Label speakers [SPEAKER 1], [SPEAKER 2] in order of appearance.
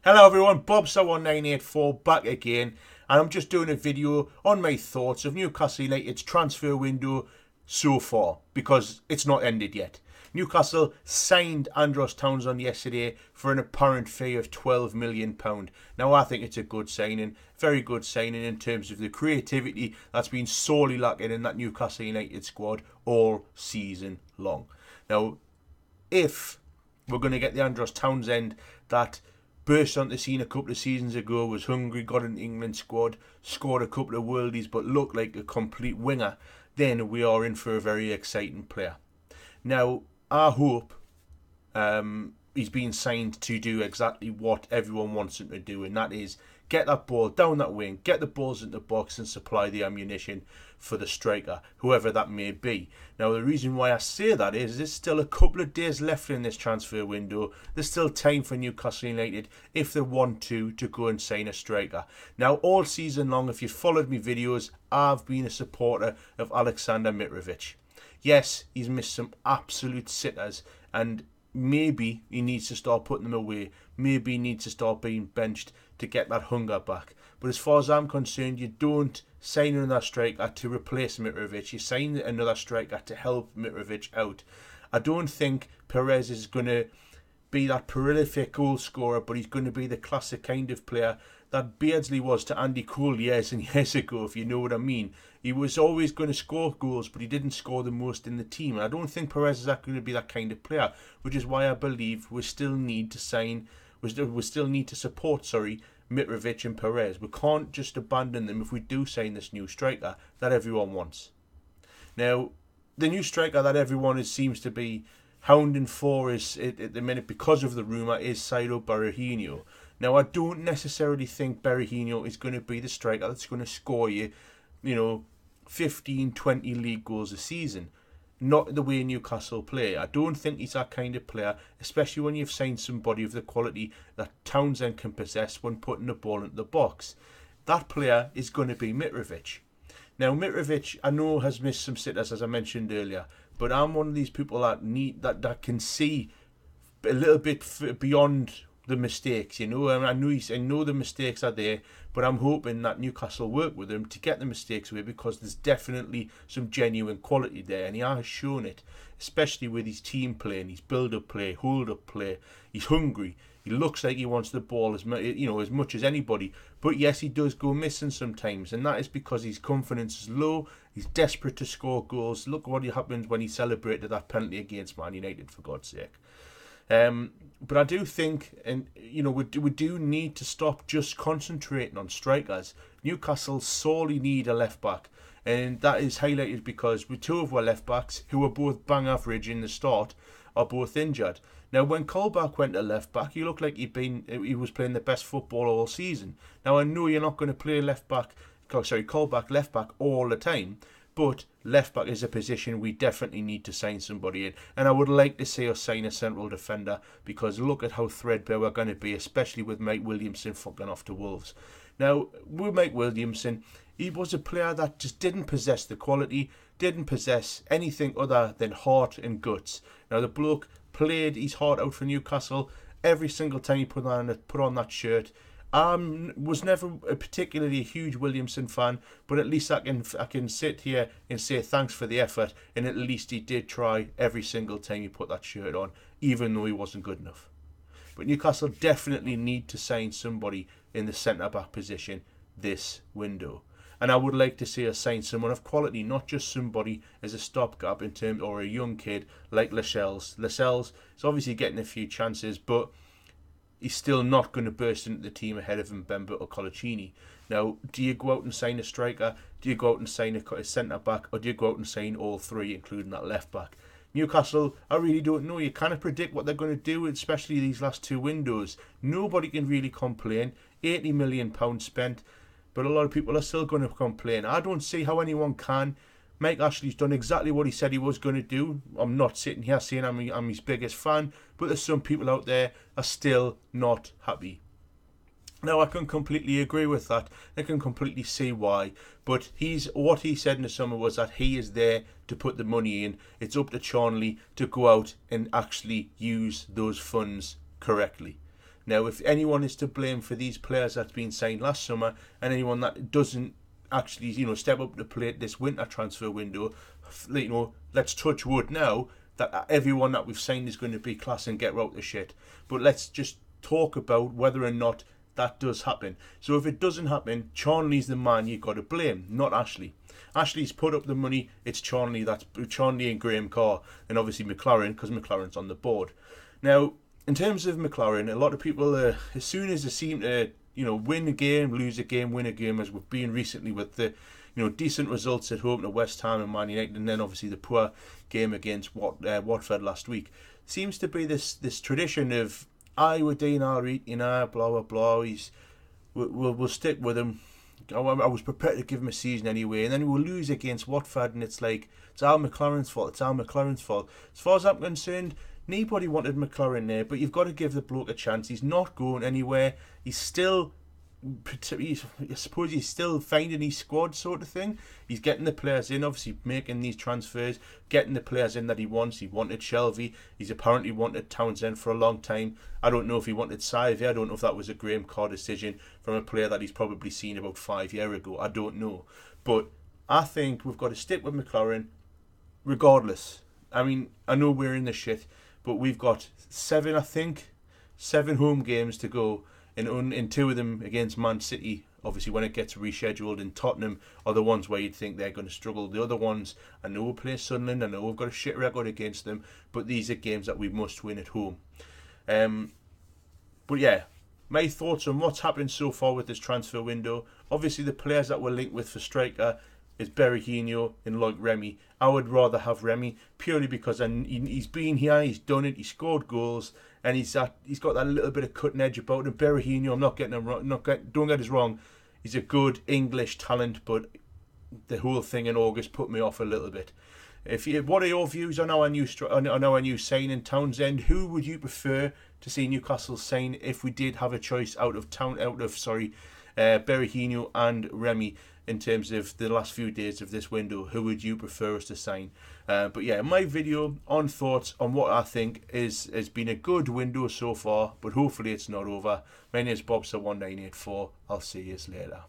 [SPEAKER 1] Hello everyone, Bobster1984 back again, and I'm just doing a video on my thoughts of Newcastle United's transfer window so far, because it's not ended yet. Newcastle signed Andros Townsend yesterday for an apparent fee of £12 million. Now I think it's a good signing, very good signing in terms of the creativity that's been sorely lacking in that Newcastle United squad all season long. Now, if we're going to get the Andros Townsend that burst onto the scene a couple of seasons ago, was hungry, got an England squad, scored a couple of worldies but looked like a complete winger, then we are in for a very exciting player. Now, I hope he's been signed to do exactly what everyone wants him to do, and that is get that ball down that wing, get the balls into the box and supply the ammunition for the striker, whoever that may be. Now, the reason why I say that is there's still a couple of days left in this transfer window. There's still time for Newcastle United, if they want to go and sign a striker. Now, all season long, if you've followed me videos, I've been a supporter of Aleksandar Mitrovic. Yes, he's missed some absolute sitters, and maybe he needs to start putting them away. Maybe he needs to start being benched to get that hunger back. But as far as I'm concerned, you don't sign another striker to replace Mitrovic. You sign another striker to help Mitrovic out. I don't think Perez is going to be that prolific goal scorer, but he's going to be the classic kind of player that Beardsley was to Andy Cole years and years ago, if you know what I mean. He was always going to score goals, but he didn't score the most in the team. And I don't think Perez is going to be that kind of player, which is why I believe we still need to support Mitrovic and Perez. We can't just abandon them if we do sign this new striker that everyone wants. Now, the new striker that everyone seems to be hounding for is at the minute, because of the rumour, is Berahino. Now, I don't necessarily think Berahino is going to be the striker that's going to score you, 15, 20 league goals a season. Not the way Newcastle play. I don't think he's that kind of player, especially when you've signed somebody of the quality that Townsend can possess when putting the ball into the box. That player is going to be Mitrovic. Now, Mitrovic, I know, has missed some sitters, as I mentioned earlier, but I'm one of these people that can see a little bit beyond the mistakes, I know the mistakes are there, but I'm hoping that Newcastle work with him to get the mistakes away, because there's definitely some genuine quality there, and he has shown it, especially with his team play and his build-up play, hold-up play. He's hungry. He looks like he wants the ball as much as anybody, but yes, he does go missing sometimes, and that is because his confidence is low. He's desperate to score goals. Look what happened when he celebrated that penalty against Man United, for God's sake. But I do think, we do need to stop just concentrating on strikers. Newcastle sorely need a left back, and that is highlighted because with two of our left backs, who were both bang average in the start, are both injured. Now, when Colback went to left back, he looked like he was playing the best football all season. Now, I know you're not going to play Colback left back all the time, but left back is a position we definitely need to sign somebody in. And I would like to see us sign a central defender, because look at how threadbare we're going to be, especially with Mike Williamson fucking off to Wolves. Now, with Mike Williamson, he was a player that just didn't possess the quality, didn't possess anything other than heart and guts. Now, the bloke played his heart out for Newcastle every single time he put on that shirt. Was never a particularly huge Williamson fan, but at least I can sit here and say thanks for the effort, and at least he did try every single time he put that shirt on, even though he wasn't good enough. But Newcastle definitely need to sign somebody in the centre-back position this window. And I would like to see us sign someone of quality, not just somebody as a stopgap or a young kid like Lascelles. Lascelles is obviously getting a few chances, but he's still not going to burst into the team ahead of Mbemba or Colaccini. Now, do you go out and sign a striker? Do you go out and sign a centre-back? Or do you go out and sign all three, including that left-back? Newcastle, I really don't know. You kind of predict what they're going to do, especially these last two windows. Nobody can really complain. £80 million spent, but a lot of people are still going to complain. I don't see how anyone can. Mike Ashley's done exactly what he said he was going to do. I'm not sitting here saying I'm his biggest fan, but there's some people out there are still not happy. Now, I can completely agree with that. I can completely see why. But what he said in the summer was that he is there to put the money in. It's up to Charnley to go out and actually use those funds correctly. Now, if anyone is to blame for these players that's been signed last summer, and anyone that doesn't actually, step up to the plate this winter transfer window, let's touch wood now that everyone that we've signed is going to be class and get out the shit. But let's just talk about whether or not that does happen. So if it doesn't happen, Charnley's the man you've got to blame, not Ashley. Ashley's put up the money. It's Charnley. That's Charnley and Graham Carr, and obviously McLaren, because McLaren's on the board. Now, in terms of McLaren, a lot of people, as soon as they seem to, win a game, lose a game, win a game, as we've been recently with the, decent results at home to West Ham and Man United, and then obviously the poor game against Watford last week, seems to be this tradition of, we're doing all right, blah, blah, blah, we'll stick with him. I was prepared to give him a season anyway, and then we'll lose against Watford, and it's like, it's Al McLaren's fault, it's Al McLaren's fault. As far as I'm concerned, nobody wanted McLaren there, but you've got to give the bloke a chance. He's not going anywhere. He's still, I suppose he's still finding his squad sort of thing. He's getting the players in, obviously making these transfers, getting the players in that he wants. He wanted Shelvey. He's apparently wanted Townsend for a long time. I don't know if he wanted Saivy. I don't know if that was a Graham Carr decision from a player that he's probably seen about 5 years ago. I don't know. But I think we've got to stick with McLaren regardless. I mean, I know we're in the shit, but we've got 7 home games to go, and 2 of them against Man City. Obviously, when it gets rescheduled, in Tottenham are the ones where you'd think they're going to struggle. The other ones, I know we'll play Sunderland, I know we've got a shit record against them, but these are games that we must win at home. But yeah, my thoughts on what's happened so far with this transfer window. Obviously, the players that we're linked with for striker is Berahino and Remy. I would rather have Remy purely because he's been here, he's done it, he scored goals, and he's got that little bit of cutting edge about him. Berahino, I'm not getting him wrong. Don't get us wrong, he's a good English talent, but the whole thing in August put me off a little bit. What are your views on our new signing Townsend? Who would you prefer to see Newcastle sign if we did have a choice out of Berahino and Remy? In terms of the last few days of this window, who would you prefer us to sign? But yeah, my video on thoughts on what I think has been a good window so far, but hopefully it's not over. My name is Bobster1984. I'll see you later.